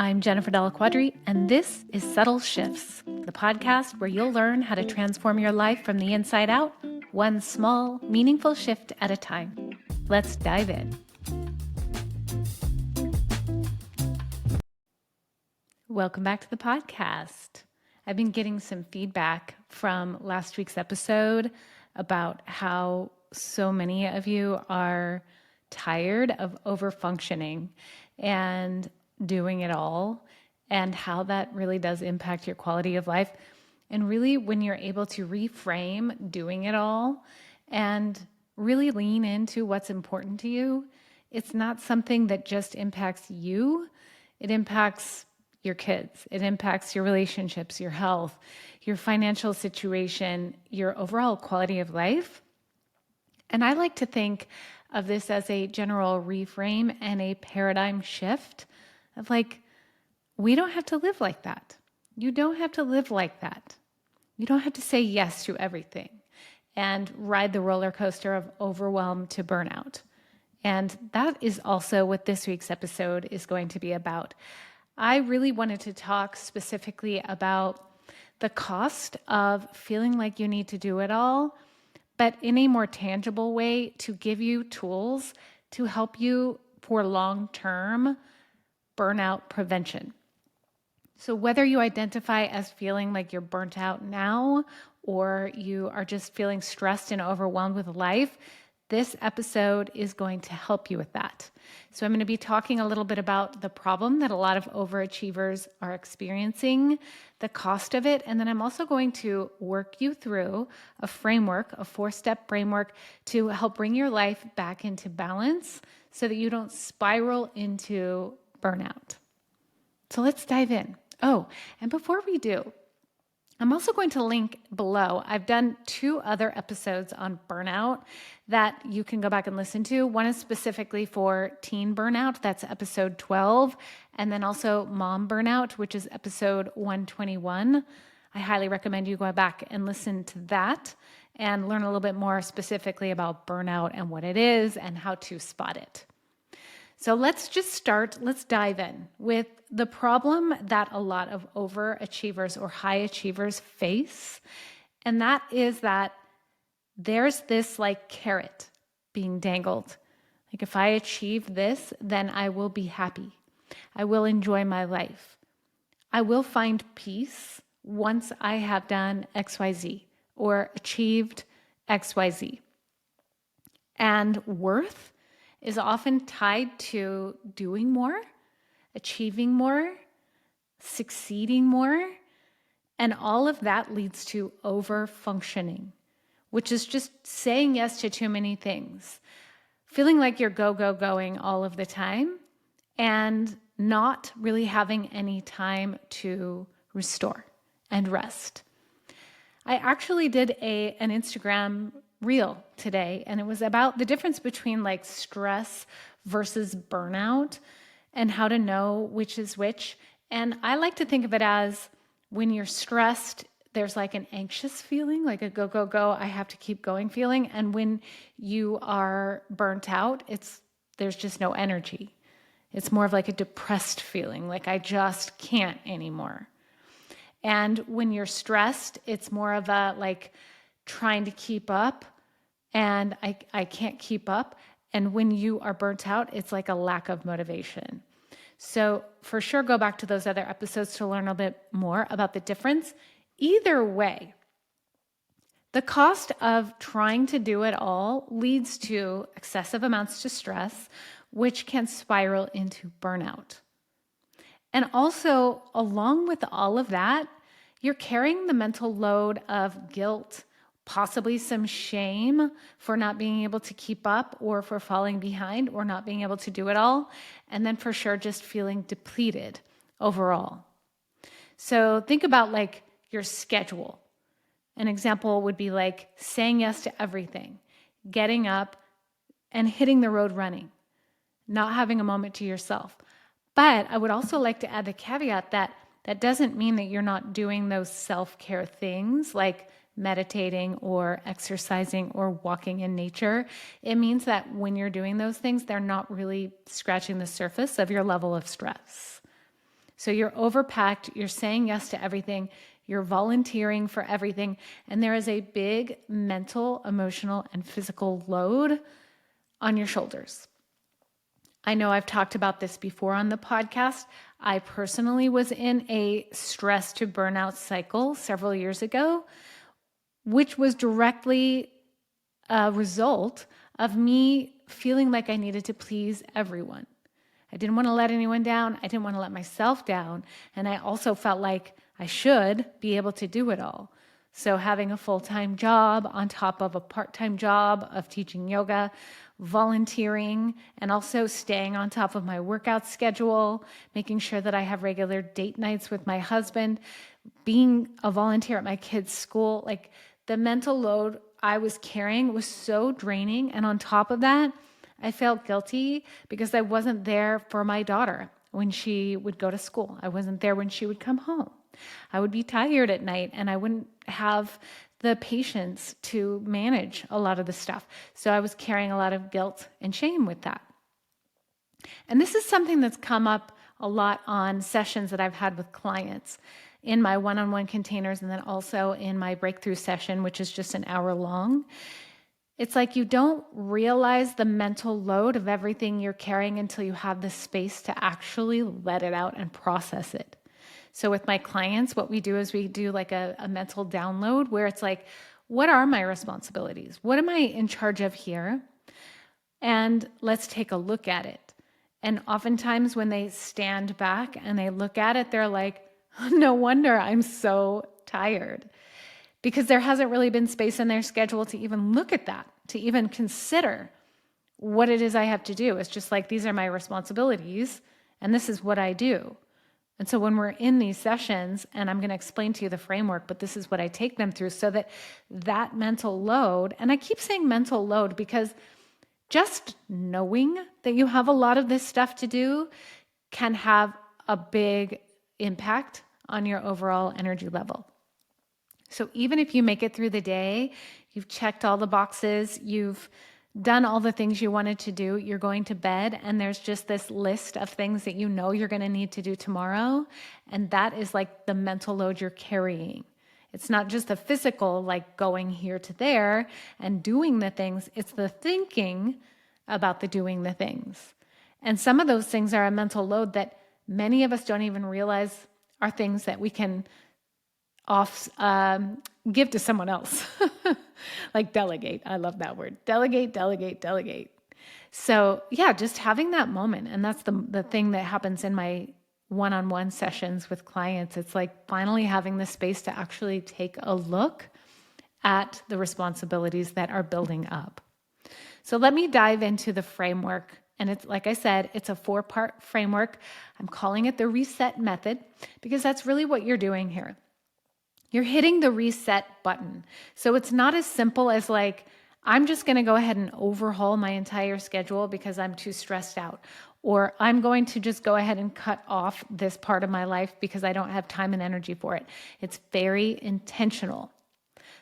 I'm Jennifer Della Quadri, and this is Subtle Shifts, the podcast where you'll learn how to transform your life from the inside out, one small, meaningful shift at a time. Let's dive in. Welcome back to the podcast. I've been getting some feedback from last week's episode about how so many of you are tired of overfunctioning and doing it all, and how that really does impact your quality of life. And really, when you're able to reframe doing it all and really lean into what's important to you, it's not something that just impacts you. It impacts your kids. It impacts your relationships, your health, your financial situation, your overall quality of life. And I like to think of this as a general reframe and a paradigm shift of we don't have to live like that. You don't have to live like that. You don't have to say yes to everything and ride the roller coaster of overwhelm to burnout. And that is also what this week's episode is going to be about. I really wanted to talk specifically about the cost of feeling like you need to do it all, but in a more tangible way to give you tools to help you for long-term burnout prevention. So whether you identify as feeling like you're burnt out now, or you are just feeling stressed and overwhelmed with life, this episode is going to help you with that. So I'm going to be talking a little bit about the problem that a lot of overachievers are experiencing, the cost of it, and then I'm also going to work you through a framework, a 4-step framework to help bring your life back into balance so that you don't spiral into burnout. So let's dive in. Oh, and before we do, I'm also going to link below. I've done 2 other episodes on burnout that you can go back and listen to. One is specifically for teen burnout. That's episode 12. And then also mom burnout, which is episode 121. I highly recommend you go back and listen to that and learn a little bit more specifically about burnout and what it is and how to spot it. So let's dive in with the problem that a lot of overachievers or high achievers face. And that is that there's this carrot being dangled. If I achieve this, then I will be happy. I will enjoy my life. I will find peace once I have done XYZ or achieved XYZ. And worth is often tied to doing more, achieving more, succeeding more, and all of that leads to over-functioning, which is just saying yes to too many things, feeling like you're going all of the time, and not really having any time to restore and rest. I actually did an Instagram reel today, and it was about the difference between stress versus burnout and how to know which is which. And I like to think of it as when you're stressed, there's an anxious feeling, a go, I have to keep going feeling. And when you are burnt out, there's just no energy. It's more of a depressed feeling, I just can't anymore. And when you're stressed, it's more of a trying to keep up, and I can't keep up. And when you are burnt out, it's a lack of motivation. So for sure, go back to those other episodes to learn a bit more about the difference. Either way, the cost of trying to do it all leads to excessive amounts of stress, which can spiral into burnout. And also, along with all of that, you're carrying the mental load of guilt, possibly some shame for not being able to keep up or for falling behind or not being able to do it all. And then for sure, just feeling depleted overall. So think about your schedule. An example would be saying yes to everything, getting up and hitting the road running, not having a moment to yourself. But I would also like to add the caveat that doesn't mean that you're not doing those self-care things like meditating or exercising or walking in nature. It means that when you're doing those things, they're not really scratching the surface of your level of stress. So you're overpacked, you're saying yes to everything, you're volunteering for everything, and there is a big mental, emotional, and physical load on your shoulders. I know I've talked about this before on the podcast. I personally was in a stress to burnout cycle several years ago, which was directly a result of me feeling like I needed to please everyone. I didn't want to let anyone down. I didn't want to let myself down. And I also felt like I should be able to do it all. So having a full-time job on top of a part-time job of teaching yoga, volunteering, and also staying on top of my workout schedule, making sure that I have regular date nights with my husband, being a volunteer at my kids' school, like the mental load I was carrying was so draining. And on top of that, I felt guilty because I wasn't there for my daughter when she would go to school. I wasn't there when she would come home. I would be tired at night and I wouldn't have the patience to manage a lot of the stuff. So I was carrying a lot of guilt and shame with that. And this is something that's come up a lot on sessions that I've had with clients in my one-on-one containers and then also in my breakthrough session, which is just an hour long. It's like you don't realize the mental load of everything you're carrying until you have the space to actually let it out and process it. So with my clients, what we do is we do like a mental download where it's like, what are my responsibilities? What am I in charge of here? And let's take a look at it. And oftentimes when they stand back and they look at it, they're like, no wonder I'm so tired. Because there hasn't really been space in their schedule to even look at that, to even consider what it is I have to do. It's just like, these are my responsibilities, and this is what I do. And so when we're in these sessions, and I'm going to explain to you the framework, but this is what I take them through so that that mental load, and I keep saying mental load because just knowing that you have a lot of this stuff to do can have a big impact on your overall energy level. So even if you make it through the day, you've checked all the boxes, you've done all the things you wanted to do, you're going to bed, and there's just this list of things that you know you're going to need to do tomorrow. And that is like the mental load you're carrying. It's not just the physical, like going here to there and doing the things. It's the thinking about the doing the things. And some of those things are a mental load that many of us don't even realize are things that we can give to someone else. Like delegate. I love that word. Delegate, delegate, delegate. So yeah, just having that moment. And that's the thing that happens in my one-on-one sessions with clients. It's like finally having the space to actually take a look at the responsibilities that are building up. So let me dive into the framework. And it's, like I said, it's a 4-part framework. I'm calling it the reset method because that's really what you're doing here. You're hitting the reset button. So it's not as simple as like, I'm just going to go ahead and overhaul my entire schedule because I'm too stressed out. Or I'm going to just go ahead and cut off this part of my life because I don't have time and energy for it. It's very intentional.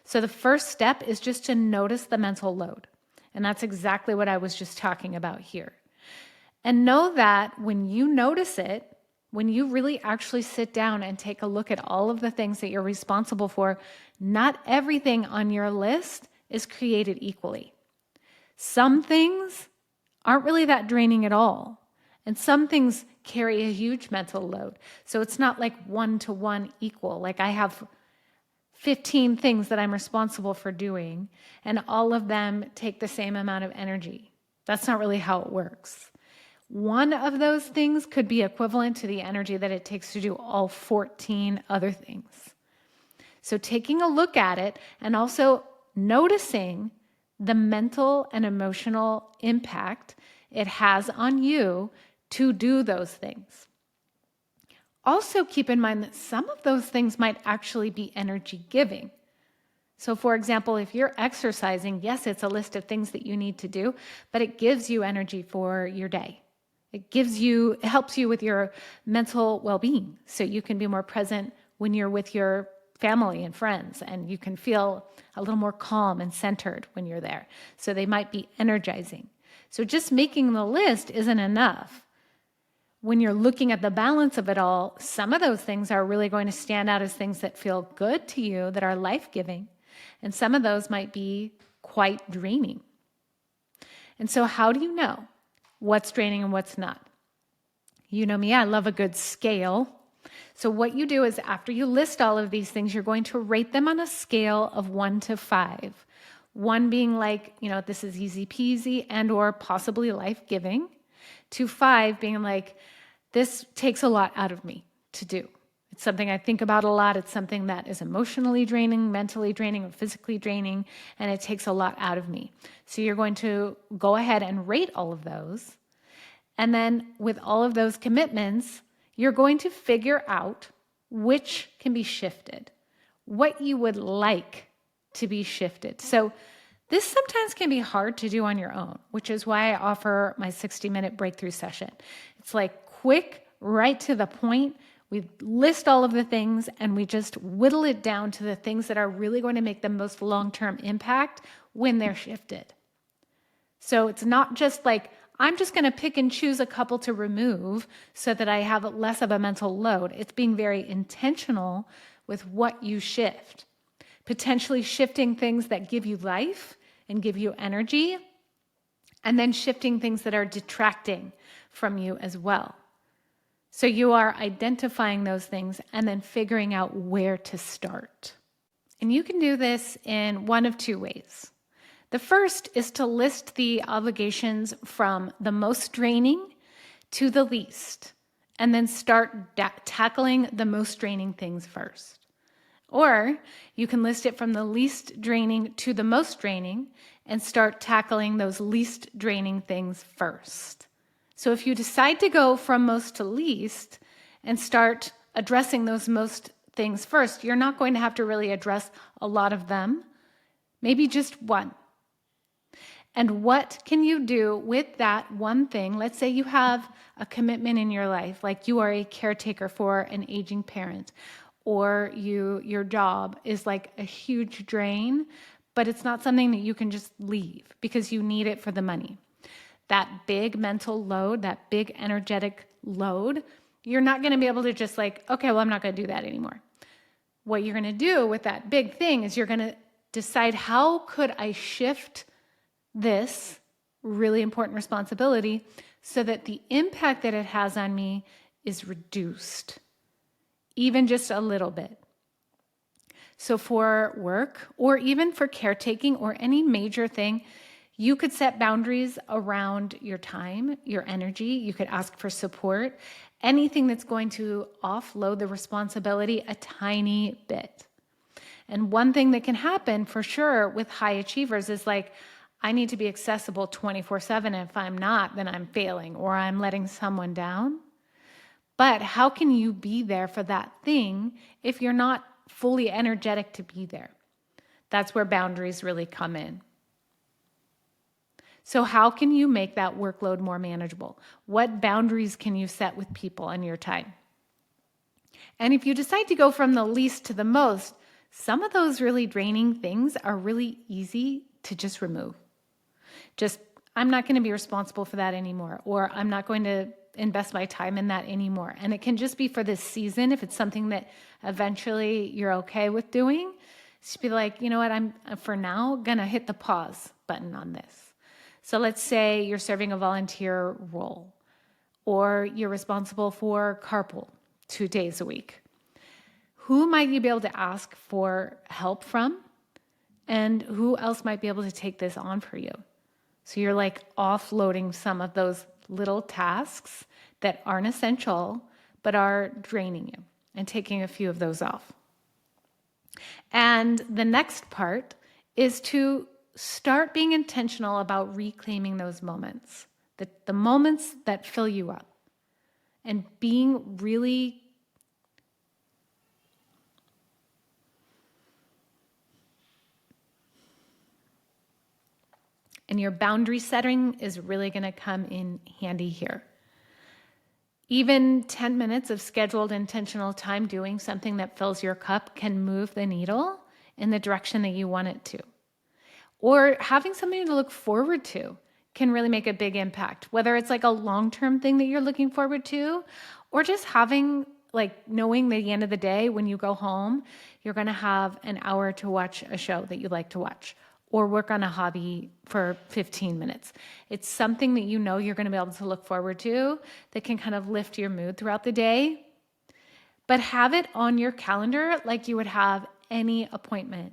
So the first step is just to notice the mental load. And that's exactly what I was just talking about here. And know that when you notice it, when you really actually sit down and take a look at all of the things that you're responsible for, not everything on your list is created equally. Some things aren't really that draining at all. And some things carry a huge mental load. So it's not like 1-to-1 equal. Like I have 15 things that I'm responsible for doing, and all of them take the same amount of energy. That's not really how it works. One of those things could be equivalent to the energy that it takes to do all 14 other things. So taking a look at it and also noticing the mental and emotional impact it has on you to do those things. Also keep in mind that some of those things might actually be energy giving. So for example, if you're exercising, yes, it's a list of things that you need to do, but it gives you energy for your day. It helps you with your mental well-being. So you can be more present when you're with your family and friends, and you can feel a little more calm and centered when you're there. So they might be energizing. So just making the list isn't enough. when you're looking at the balance of it all, some of those things are really going to stand out as things that feel good to you, that are life-giving. And some of those might be quite draining. And so how do you know what's draining and what's not? You know me, I love a good scale. So what you do is after you list all of these things, you're going to rate them on a scale of 1 to 5. 1 being like, this is easy peasy and or possibly life-giving, to 5 being like, this takes a lot out of me to do. It's something I think about a lot. It's something that is emotionally draining, mentally draining, or physically draining, and it takes a lot out of me. So you're going to go ahead and rate all of those. And then with all of those commitments, you're going to figure out which can be shifted, what you would like to be shifted. So this sometimes can be hard to do on your own, which is why I offer my 60-minute breakthrough session. It's like quick, right to the point. We list all of the things and we just whittle it down to the things that are really going to make the most long-term impact when they're shifted. So it's not just like, I'm just going to pick and choose a couple to remove so that I have less of a mental load. It's being very intentional with what you shift. Potentially shifting things that give you life and give you energy, and then shifting things that are detracting from you as well. So you are identifying those things and then figuring out where to start. And you can do this in one of 2 ways. The first is to list the obligations from the most draining to the least, and then start tackling the most draining things first. Or you can list it from the least draining to the most draining and start tackling those least draining things first. So if you decide to go from most to least and start addressing those most things first, you're not going to have to really address a lot of them, maybe just one. And what can you do with that one thing? Let's say you have a commitment in your life, like you are a caretaker for an aging parent, or your job is like a huge drain, but it's not something that you can just leave because you need it for the money. That big mental load, that big energetic load, you're not going to be able to just like, okay, well, I'm not going to do that anymore. What you're going to do with that big thing is you're going to decide, how could I shift this really important responsibility so that the impact that it has on me is reduced, even just a little bit. So for work, or even for caretaking or any major thing, you could set boundaries around your time, your energy. You could ask for support, anything that's going to offload the responsibility a tiny bit. And one thing that can happen for sure with high achievers is like, I need to be accessible 24/7. And if I'm not, then I'm failing or I'm letting someone down. But how can you be there for that thing if you're not fully energetic to be there? That's where boundaries really come in. So how can you make that workload more manageable? What boundaries can you set with people and your time? And if you decide to go from the least to the most, some of those really draining things are really easy to just remove. Just, I'm not going to be responsible for that anymore, or I'm not going to invest my time in that anymore. And it can just be for this season. If it's something that eventually you're okay with doing, just be like, you know what, I'm for now going to hit the pause button on this. So let's say you're serving a volunteer role, or you're responsible for carpool 2 days a week. Who might you be able to ask for help from? And who else might be able to take this on for you? So you're like offloading some of those little tasks that aren't essential, but are draining you, and taking a few of those off. And the next part is to start being intentional about reclaiming those moments, the moments that fill you up, and being really and your boundary setting is really going to come in handy here. Even 10 minutes of scheduled intentional time doing something that fills your cup can move the needle in the direction that you want it to. Or having something to look forward to can really make a big impact, whether it's like a long-term thing that you're looking forward to, or just having knowing that at the end of the day, when you go home, you're going to have an hour to watch a show that you like to watch or work on a hobby for 15 minutes. It's something that you're going to be able to look forward to that can kind of lift your mood throughout the day. But have it on your calendar like you would have any appointment.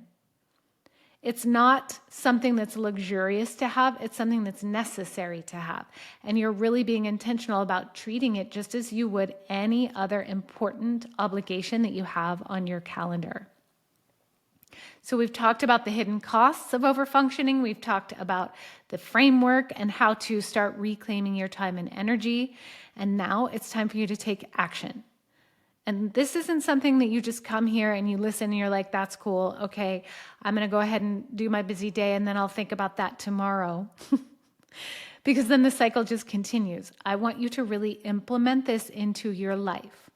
It's not something that's luxurious to have. It's something that's necessary to have. And you're really being intentional about treating it just as you would any other important obligation that you have on your calendar. So we've talked about the hidden costs of overfunctioning. We've talked about the framework and how to start reclaiming your time and energy. And now it's time for you to take action. And this isn't something that you just come here and you listen and you're like, that's cool. Okay, I'm going to go ahead and do my busy day and then I'll think about that tomorrow. Because then the cycle just continues. I want you to really implement this into your life.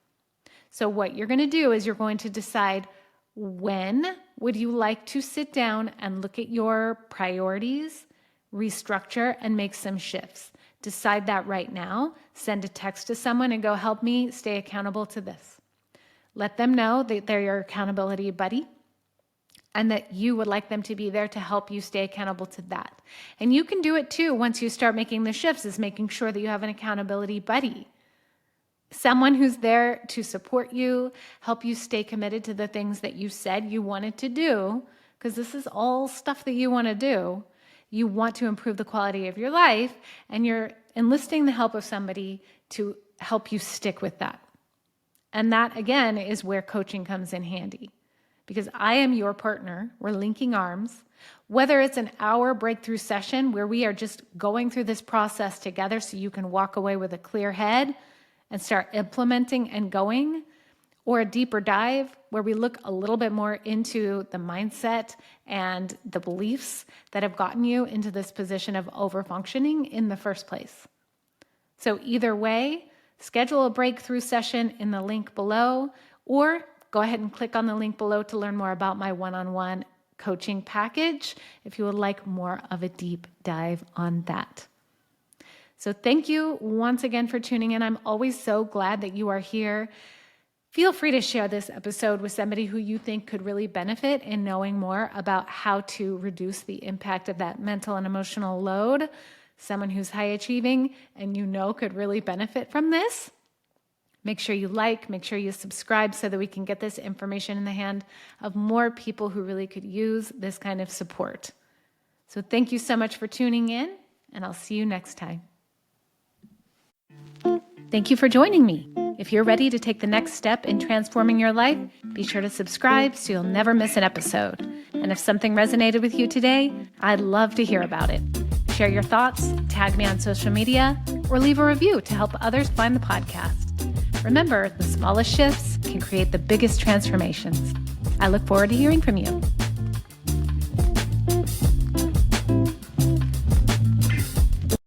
So what you're going to do is you're going to decide, when would you like to sit down and look at your priorities, restructure, and make some shifts? Decide that right now. Send a text to someone and go, help me stay accountable to this. Let them know that they're your accountability buddy and that you would like them to be there to help you stay accountable to that. And you can do it too once you start making the shifts, is making sure that you have an accountability buddy. Someone who's there to support you, help you stay committed to the things that you said you wanted to do, because this is all stuff that you want to do. You want to improve the quality of your life, and you're enlisting the help of somebody to help you stick with that. And that, again, is where coaching comes in handy, because I am your partner. We're linking arms. Whether it's an hour breakthrough session where we are just going through this process together so you can walk away with a clear head and start implementing and going, or a deeper dive where we look a little bit more into the mindset and the beliefs that have gotten you into this position of overfunctioning in the first place. So either way, schedule a breakthrough session in the link below, or go ahead and click on the link below to learn more about my one-on-one coaching package if you would like more of a deep dive on that. So thank you once again for tuning in. I'm always so glad that you are here. Feel free to share this episode with somebody who you think could really benefit in knowing more about how to reduce the impact of that mental and emotional load. Someone who's high achieving and could really benefit from this. Make sure you make sure you subscribe so that we can get this information in the hand of more people who really could use this kind of support. So thank you so much for tuning in, and I'll see you next time. Thank you for joining me. If you're ready to take the next step in transforming your life, be sure to subscribe so you'll never miss an episode. And if something resonated with you today, I'd love to hear about it. Share your thoughts, tag me on social media, or leave a review to help others find the podcast. Remember, the smallest shifts can create the biggest transformations. I look forward to hearing from you.